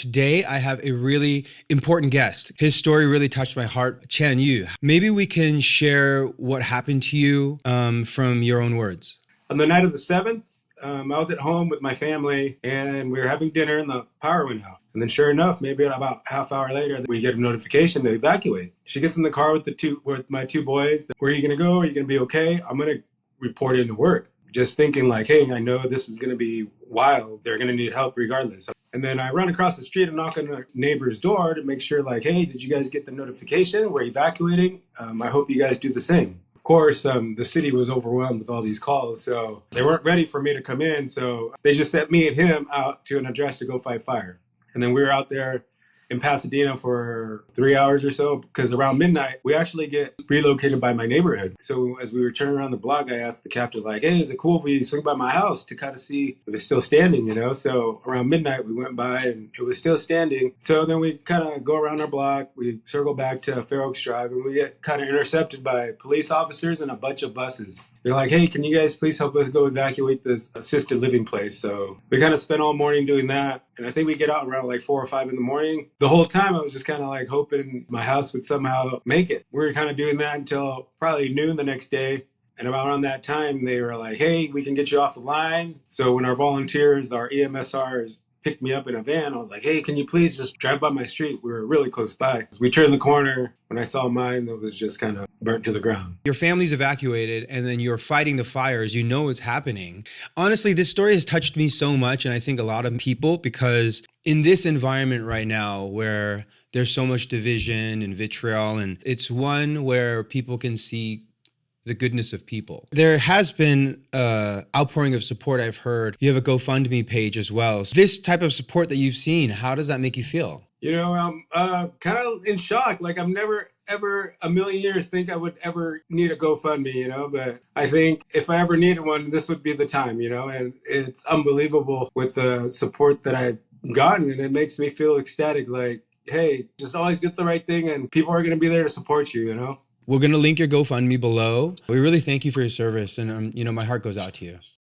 Today, I have a really important guest. His story really touched my heart. Chien, maybe we can share what happened to you from your own words. On the night of the 7th, I was at home with my family and we were having dinner and the power went out. And then sure enough, maybe about half hour later, we get a notification to evacuate. She gets in the car with my two boys. Where are you going to go? Are you going to be okay? I'm going to report into work. Just thinking like, hey, I know this is going to be wild. They're going to need help regardless. And then I run across the street and knock on a neighbor's door to make sure like, hey, did you guys get the notification? We're evacuating. I hope you guys do the same. Of course, the city was overwhelmed with all these calls, so they weren't ready for me to come in. So they just sent me and him out to an address to go fight fire. And then we were out there in Pasadena for 3 hours or so, because around midnight, we actually get relocated by my neighborhood. So as we were turning around the block, I asked the captain, like, hey, is it cool if we swing by my house to kind of see if it's still standing, you know? So around midnight, we went by and it was still standing. So then we kind of go around our block, we circle back to Fair Oaks Drive, and we get kind of intercepted by police officers and a bunch of buses. They're like, hey, can you guys please help us go evacuate this assisted living place? So we kind of spent all morning doing that. And I think we get out around like 4 or 5 in the morning. The whole time I was just kind of like hoping my house would somehow make it. We were kind of doing that until probably noon the next day. And around that time, they were like, hey, we can get you off the line. So when our volunteers, our EMSRs, picked me up in a van, I was like, hey, can you please just drive by my street? We were really close by. We turned the corner. When I saw mine, that was just kind of burnt to the ground. Your family's evacuated and then you're fighting the fires. You know what's happening. Honestly, this story has touched me so much, and I think a lot of people, because in this environment right now where there's so much division and vitriol, and it's one where people can see the goodness of people. There has been an outpouring of support, I've heard. You have a GoFundMe page as well. This type of support that you've seen, how does that make you feel? You know, I'm kind of in shock. Like, I've never, ever, a million years think I would ever need a GoFundMe, you know, but I think if I ever needed one, this would be the time, you know, and it's unbelievable with the support that I've gotten, and it makes me feel ecstatic. Like, hey, just always get the right thing and people are going to be there to support you, you know? We're going to link your GoFundMe below. We really thank you for your service, and my heart goes out to you.